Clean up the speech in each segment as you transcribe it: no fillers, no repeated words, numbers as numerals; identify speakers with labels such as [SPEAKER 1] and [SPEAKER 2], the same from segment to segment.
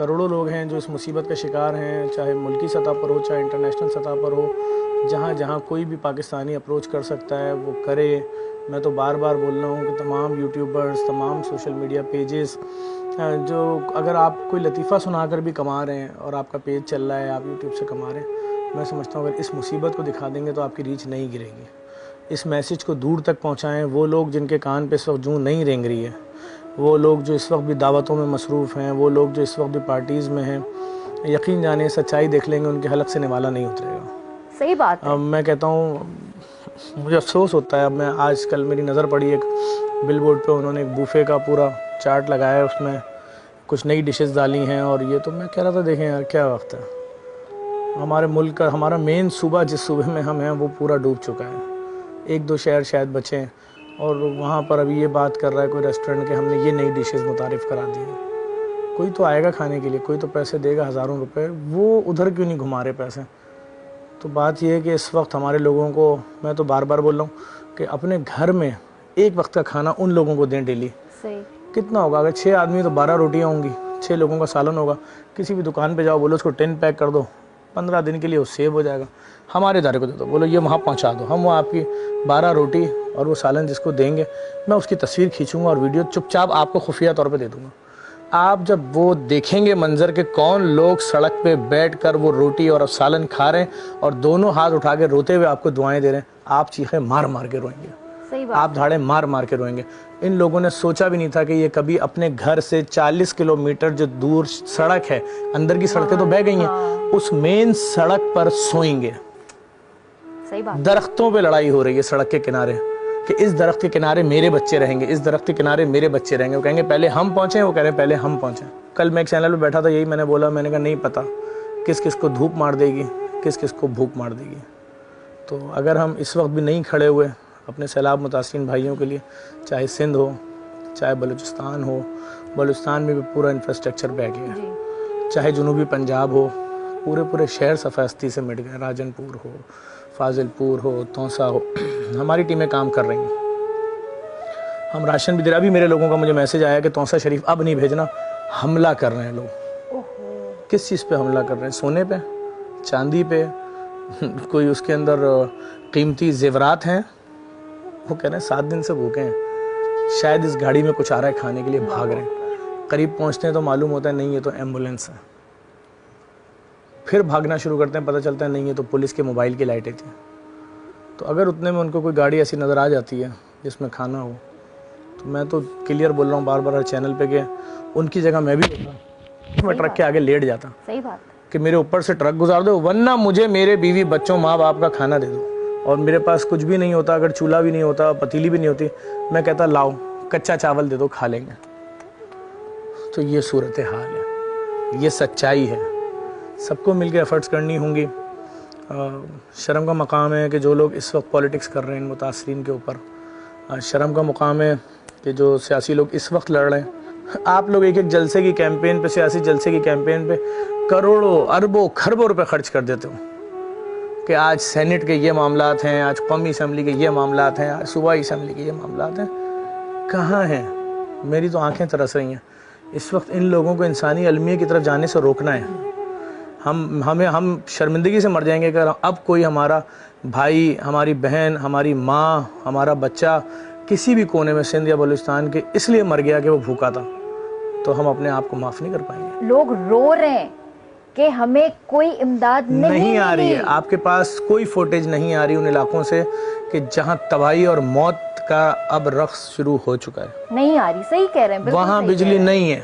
[SPEAKER 1] करोड़ों लोग हैं जो इस मुसीबत का शिकार हैं, चाहे मुल्की सतह पर हो चाहे इंटरनेशनल सतह पर हो। जहाँ जहाँ कोई भी पाकिस्तानी अप्रोच कर सकता है वो करे। मैं तो बार बार बोल रहा हूँ कि तमाम यूट्यूबर्स, तमाम सोशल मीडिया पेजेस, जो अगर आप कोई लतीफ़ा सुनाकर भी कमा रहे हैं और आपका पेज चल रहा है, आप यूट्यूब से कमा रहे हैं, मैं समझता हूँ अगर इस मुसीबत को दिखा देंगे तो आपकी रीच नहीं गिरेगी। इस मैसेज को दूर तक पहुँचाएँ। वो लोग जिनके कान पे इस वक्त जूं नहीं रेंग रही है, वो लोग जो इस वक्त भी दावतों में मसरूफ़ हैं, वो लोग जो इस वक्त भी पार्टीज़ में हैं, यकीन जाने सच्चाई देख लेंगे, उनके हलक से निवाला नहीं उतरेगा।
[SPEAKER 2] सही बात है।
[SPEAKER 1] मैं कहता हूँ, मुझे अफसोस होता है। अब मैं आज कल मेरी नज़र पड़ी एक बिलबोर्ड पे, उन्होंने एक बूफे का पूरा चार्ट लगाया है, उसमें कुछ नई डिशेस डाली हैं और ये तो मैं कह रहा था देखें यार क्या वक्त है। हमारे मुल्क का हमारा मेन सूबा जिस सूबे में हम हैं वो पूरा डूब चुका है। एक दो शहर शायद बचे हैं और वहाँ पर अभी ये बात कर रहा है कोई रेस्टोरेंट के हमने ये नई डिशेस मुतारिफ़ करा दी हैं। कोई तो आएगा खाने के लिए, कोई तो पैसे देगा हज़ारों रुपए, वो उधर क्यों नहीं घुमा रहे पैसे। तो बात यह है कि इस वक्त हमारे लोगों को, मैं तो बार बार बोल रहा हूँ कि अपने घर में एक वक्त का खाना उन लोगों को दें डेली।
[SPEAKER 2] सही।
[SPEAKER 1] कितना होगा? अगर 6 आदमी तो 12 रोटियाँ होंगी, 6 लोगों का सालन होगा। किसी भी दुकान पे जाओ, बोलो उसको 10 पैक कर दो, 15 दिन के लिए वो सेव हो जाएगा। हमारे इदारे को दे दो, बोलो ये वहाँ पहुँचा दो, हम वो आपकी 12 रोटी और वो सालन जिसको देंगे, मैं उसकी तस्वीर खींचूंगा और वीडियो चुपचाप आपको खुफिया तौर पे दे दूंगा। आप जब वो देखेंगे मंजर के कौन लोग सड़क पे बैठकर वो रोटी और सालन खा रहे हैं और दोनों हाथ उठा के रोते हुए आपको दुआएं दे रहे हैं, आप चीखें मार मार के रोएंगे।
[SPEAKER 2] सही बात।
[SPEAKER 1] आप धाड़े मार मार के रोएंगे। इन लोगों ने सोचा भी नहीं था कि ये कभी अपने घर से 40 किलोमीटर जो दूर सड़क है, अंदर की सड़कें तो बह गई हैं, उस मेन सड़क पर सोएंगे।
[SPEAKER 2] सही बात।
[SPEAKER 1] दरख्तों पे लड़ाई हो रही है सड़क के किनारे कि इस दरख्त के किनारे मेरे बच्चे रहेंगे, इस दरख्त के किनारे मेरे बच्चे रहेंगे। वो कहेंगे पहले हम पहुंचे, वो कह रहे हैं पहले हम पहुंचे। कल मैं एक चैनल पे बैठा था, यही मैंने बोला, मैंने कहा नहीं पता किस किस को धूप मार देगी, किस किस को भूख मार देगी। तो अगर हम इस वक्त भी नहीं खड़े हुए अपने सैलाब मुतासिरीन भाइयों के लिए, चाहे सिंध हो चाहे बलूचिस्तान हो, बलूचिस्तान में भी पूरा इंफ्रास्ट्रक्चर बह गया है, चाहे जनूबी पंजाब हो, पूरे पूरे शहर सफ़ास्ती से मिट गए, राजनपुर हो, फाजिलपुर हो, तौसा हो, हमारी टीमें काम कर रही हैं। हम राशन भी दे रहे। अभी मेरे लोगों का मुझे मैसेज आया कि तौसा शरीफ अब नहीं भेजना, हमला कर रहे हैं लोग। किस चीज़ पे हमला कर रहे हैं? सोने पे, चांदी पे, कोई उसके अंदर कीमती जेवरात हैं। वो कह रहे हैं 7 दिन से भूखे हैं, शायद इस गाड़ी में कुछ आ रहा है खाने के लिए, भाग रहे हैं। करीब पहुंचते हैं तो मालूम होता है नहीं ये तो एम्बुलेंस है। फिर भागना शुरू करते हैं, पता चलता है नहीं ये तो पुलिस के मोबाइल की लाइटें थी। तो अगर उतने में उनको कोई गाड़ी ऐसी नज़र आ जाती है जिसमें खाना हो, तो मैं तो क्लियर बोल रहा हूँ बार बार हर चैनल पे कि उनकी जगह मैं भी होता, मैं ट्रक के आगे लेट जाता।
[SPEAKER 2] सही बात
[SPEAKER 1] कि मेरे ऊपर से ट्रक गुजार दो, वरना मुझे मेरे बीवी बच्चों माँ बाप का खाना दे दो। और मेरे पास कुछ भी नहीं होता, अगर चूल्हा भी नहीं होता, पतीली भी नहीं होती, मैं कहता लाओ कच्चा चावल दे दो, खा लेंगे। तो ये सूरत हाल है, ये सच्चाई है। सबको मिलकर एफर्ट्स करनी होंगी। शर्म का मकाम है कि जो लोग इस वक्त पॉलिटिक्स कर रहे हैं इन मुतासरीन के ऊपर, शर्म का मुकाम है कि जो सियासी लोग इस वक्त लड़ रहे हैं। आप लोग एक एक जलसे की कैंपेन पे, सियासी जलसे की कैंपेन पे करोड़ों अरबों खरबों रुपए खर्च कर देते हो कि आज सेनेट के ये मामलात हैं, आज कौमी असम्बली के ये मामलात हैं, आज सूबाई असम्बली के ये मामलात हैं। कहाँ हैं? मेरी तो आंखें तरस रही हैं। इस वक्त इन लोगों को इंसानी अलमिया की तरफ जाने से रोकना है। हम शर्मिंदगी से मर जाएंगे अगर अब कोई हमारा भाई, हमारी बहन, हमारी माँ, हमारा बच्चा किसी भी कोने में सिंध या बलूचिस्तान के इसलिए मर गया कि वो भूखा था, तो हम अपने आप को माफ़ नहीं कर पाएंगे।
[SPEAKER 2] लोग रो रहे हैं कि हमें कोई इमदाद नहीं
[SPEAKER 1] आ रही है। आपके पास कोई फुटेज नहीं आ रही उन इलाकों से कि जहां तबाही और मौत का अब रक्स शुरू हो चुका है।
[SPEAKER 2] नहीं आ रही। सही कह रहे हैं।
[SPEAKER 1] वहाँ बिजली नहीं है,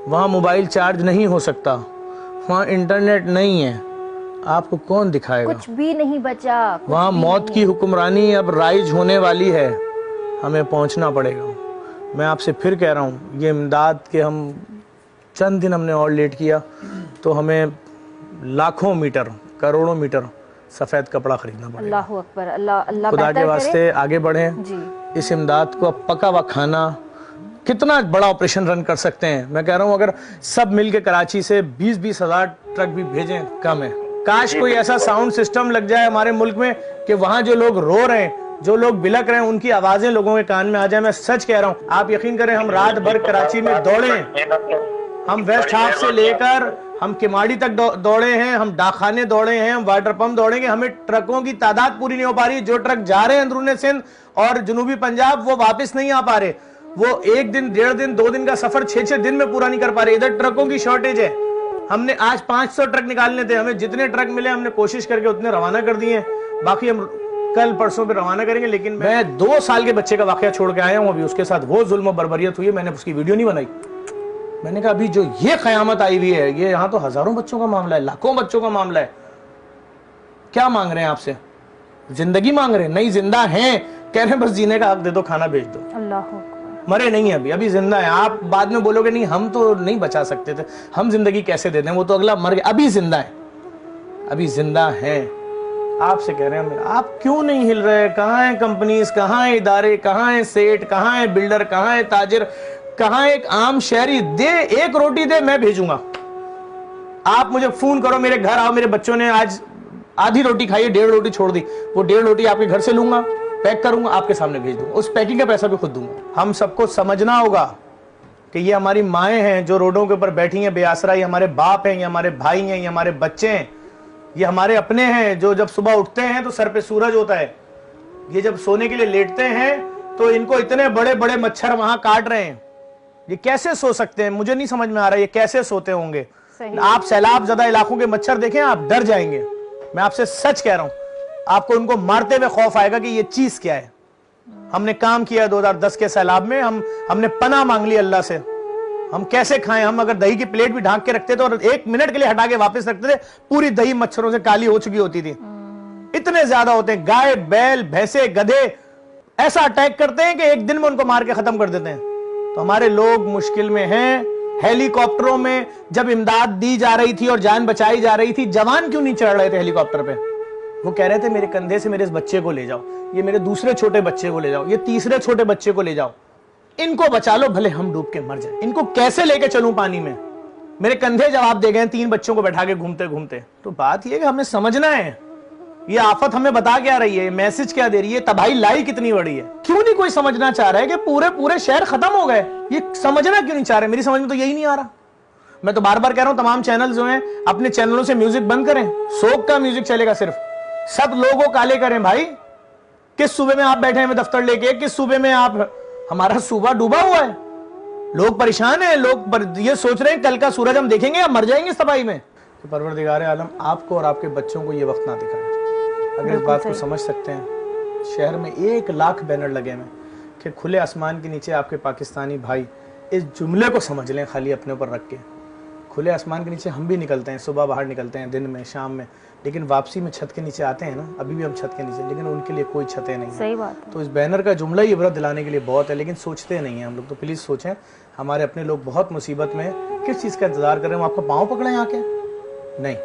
[SPEAKER 1] वहाँ मोबाइल चार्ज नहीं हो सकता, वहाँ इंटरनेट नहीं है। आपको कौन दिखाएगा?
[SPEAKER 2] कुछ भी नहीं बचा।
[SPEAKER 1] वहाँ मौत की हुक्मरानी अब राइज होने वाली है, हमें पहुँचना पड़ेगा। मैं आपसे फिर कह रहा हूँ, ये इमदाद के हम चंद दिन हमने और लेट किया तो हमें लाखों मीटर, करोड़ों मीटर सफ़ेद कपड़ा खरीदना पड़ेगा।
[SPEAKER 2] अल्लाहु अकबर। अल्लाह
[SPEAKER 1] खुदा के वास्ते आगे बढ़ें
[SPEAKER 2] जी।
[SPEAKER 1] इस इमदाद को अब पका हुआ खाना, कितना बड़ा ऑपरेशन रन कर सकते हैं। मैं कह रहा हूँ अगर सब मिलके कराची से 20-20 हज़ार ट्रक भी भेजें कम है। काश कोई ऐसा साउंड सिस्टम लग जाए हमारे मुल्क में कि वहाँ जो लोग रो रहे हैं, जो लोग बिलक रहे हैं, उनकी आवाजें लोगों के कान में आ जाए। मैं सच कह रहा हूँ, आप यकीन करें हम रात भर कराची में दौड़े, हम वेस्ट हाफ से लेकर हम किमाड़ी तक दौड़े हैं, हम डाकखाने दौड़े हैं, हम वाटर पंप दौड़ेंगे, हमें ट्रकों की तादाद पूरी नहीं हो पा रही। जो ट्रक जा रहे हैं अंदरूनी सिंध और जनूबी पंजाब वो वापस नहीं आ पा रहे, वो 1 दिन 1.5 दिन 2 दिन का सफर 6-6 दिन में पूरा नहीं कर पा रहे। इधर ट्रकों की शॉर्टेज है। हमने आज 500 ट्रक निकालने थे, हमें जितने ट्रक मिले हमने कोशिश करके उतने रवाना कर दिए, बाकी हम कल परसों पे रवाना करेंगे। लेकिन मैं 2 साल के बच्चे का वाकया छोड़ के आया हूं, अभी उसके साथ वो जुल्म और बर्बरियत हुई है, मैंने उसकी वीडियो नहीं बनाई। मैंने कहा अभी जो ये कयामत आई हुई है, ये यहाँ तो हजारों बच्चों का मामला है, लाखों बच्चों का मामला है। क्या मांग रहे हैं आपसे? जिंदगी मांग रहे हैं? नहीं, जिंदा हैं, कह रहे हैं बस जीने का हक दे दो, खाना भेज दो।
[SPEAKER 2] अल्लाह,
[SPEAKER 1] मरे नहीं है, अभी जिंदा है। आप बाद में बोलोगे नहीं हम तो नहीं बचा सकते थे, हम जिंदगी कैसे दे दें, वो तो अगला मर गया, अभी जिंदा है, अभी जिंदा है। आपसे कह रहे हैं आप क्यों नहीं हिल रहे? कहाँ है कंपनीज, कहाँ है इदारे, कहाँ है सेठ, कहाँ है बिल्डर, कहाँ है ताजिर, कहाँ एक आम शहरी? दे, एक रोटी दे, मैं भेजूंगा। आप मुझे फोन करो, मेरे घर आओ, मेरे बच्चों ने आज आधी रोटी खाई है, 1.5 रोटी छोड़ दी, वो 1.5 रोटी आपके घर से लूंगा, पैक करूंगा, आपके सामने भेज दूंगा, उस पैकिंग का पैसा भी खुद दूंगा। हम सबको समझना होगा कि ये हमारी माएँ हैं जो रोडों के ऊपर बैठी हैं बेआसरा, ये हमारे बाप हैं, ये हमारे भाई हैं, ये हमारे बच्चे हैं, ये हमारे अपने हैं जो जब सुबह उठते हैं तो सर पे सूरज होता है, ये जब सोने के लिए लेटते हैं तो इनको इतने बड़े बड़े मच्छर वहां काट रहे हैं, ये कैसे सो सकते हैं? मुझे नहीं समझ में आ रहा ये कैसे सोते होंगे। आप सैलाब ज्यादा इलाकों के मच्छर देखें, आप डर जाएंगे, मैं आपसे सच कह रहा हूं। आपको उनको मारते हुए खौफ आएगा कि ये चीज क्या है। हमने काम किया 2010 के सैलाब में, हमने पनाह मांग ली अल्लाह से। हम कैसे खाएं? हम अगर दही की प्लेट भी ढांक के रखते थे और 1 मिनट के लिए हटा के वापस रखते थे, पूरी दही मच्छरों से काली हो चुकी होती थी। इतने ज्यादा होते हैं। गाय, बैल, भैंसे, गधे ऐसा अटैक करते हैं कि एक दिन में उनको मार के खत्म कर देते हैं। तो हमारे लोग मुश्किल में हैं। हेलीकॉप्टरों में जब इमदाद दी जा रही थी और जान बचाई जा रही थी, जवान क्यों नहीं चढ़ रहे थे हेलीकॉप्टर पे? वो कह रहे थे मेरे कंधे से मेरे इस बच्चे को ले जाओ, ये मेरे दूसरे छोटे बच्चे को ले जाओ, ये तीसरे छोटे बच्चे को ले जाओ, इनको बचा लो, भले हम डूब के मर जाए। इनको कैसे लेके चलूं पानी में? मेरे कंधे जवाब दे गए 3 बच्चों को बैठा के घूमते घूमते। तो बात यह कि हमें समझना है ये आफत हमें बता क्या रही है, मैसेज क्या दे रही है, तबाही लाई कितनी बड़ी है। क्यों नहीं कोई समझना चाह रहा है कि पूरे पूरे शहर खत्म हो गए? ये समझना क्यों नहीं चाह रहे? मेरी समझ में तो यही नहीं आ रहा। मैं तो बार बार कह रहा हूं तमाम चैनल जो हैं अपने चैनलों से म्यूजिक बंद करें, सोग का म्यूजिक चलेगा सिर्फ, सब लोगों काले करें। भाई किस सूबे में आप बैठे हैं दफ्तर लेके, किस सूबे में आप? हमारा सूबा डूबा हुआ है, लोग परेशान हैं, लोग ये सोच रहे हैं कल का सूरज हम देखेंगे या मर जाएंगे इस तबाही में। तो परवरदिगार आलम आपको और आपके बच्चों को ये वक्त ना दिखाए। अगर इस बात को समझ सकते हैं, शहर में 1 लाख बैनर लगे हुए कि खुले आसमान के नीचे आपके पाकिस्तानी भाई, इस जुमले को समझ लें खाली अपने ऊपर रख के। खुले आसमान के नीचे हम भी निकलते हैं, सुबह बाहर निकलते हैं, दिन में, शाम में, लेकिन वापसी में छत के नीचे आते हैं ना, अभी भी हम छत के नीचे, लेकिन उनके लिए कोई छतें नहीं।
[SPEAKER 2] सही बात है।
[SPEAKER 1] तो इस बैनर का जुमला ही इबरत दिलाने के लिए बहुत है, लेकिन सोचते नहीं हैं हम लोग। तो प्लीज़ सोचें, हमारे अपने लोग बहुत मुसीबत में, किस चीज़ का इंतजार कर रहे हैं? वो आपका पाँव पकड़े आके? नहीं,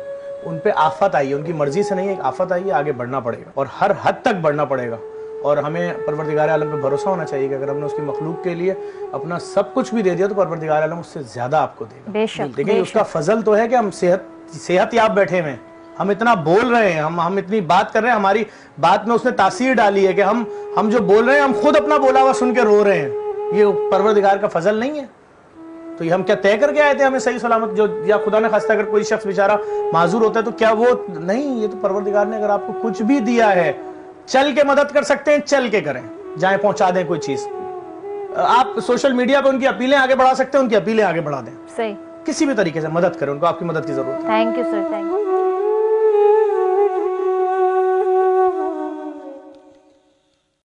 [SPEAKER 1] उन पे आफत आई है, उनकी मर्जी से नहीं, एक आफत आई है, आगे बढ़ना पड़ेगा और हर हद तक बढ़ना पड़ेगा। और हमें परवरदिगार आलम पे भरोसा होना चाहिए कि अगर हमने उसकी मखलूक के लिए अपना सब कुछ भी दे दिया तो परवरदिगार आलम उससे ज्यादा आपको देगा।
[SPEAKER 2] बेशक,
[SPEAKER 1] देखिए उसका फजल तो है कि हम सेहत याब बैठे हुए हैं, हम इतना बोल रहे हैं, हम इतनी बात कर रहे हैं, हमारी बात में उसने तासीर डाली है कि हम जो बोल रहे हैं हम खुद अपना बोला हुआ सुन के रो रहे हैं। ये परवरदिगार का फजल नहीं है? तो ये हम क्या तय करके आए थे हमें सही सलामत, जो या खुदा ने खास्ता अगर कोई शख्स बेचारा माजूर होता है तो क्या वो नहीं? ये तो परवरदिगार ने अगर आपको कुछ भी दिया है, चल के मदद कर सकते हैं, चल के करें, जाए पहुंचा दें कोई चीज। आप सोशल मीडिया पे उनकी अपीलें आगे बढ़ा सकते हैं, उनकी अपीलें आगे बढ़ा दें,
[SPEAKER 2] सही,
[SPEAKER 1] किसी भी तरीके से मदद करें, उनको आपकी मदद की जरूरत है।
[SPEAKER 2] Thank you sir, thank you.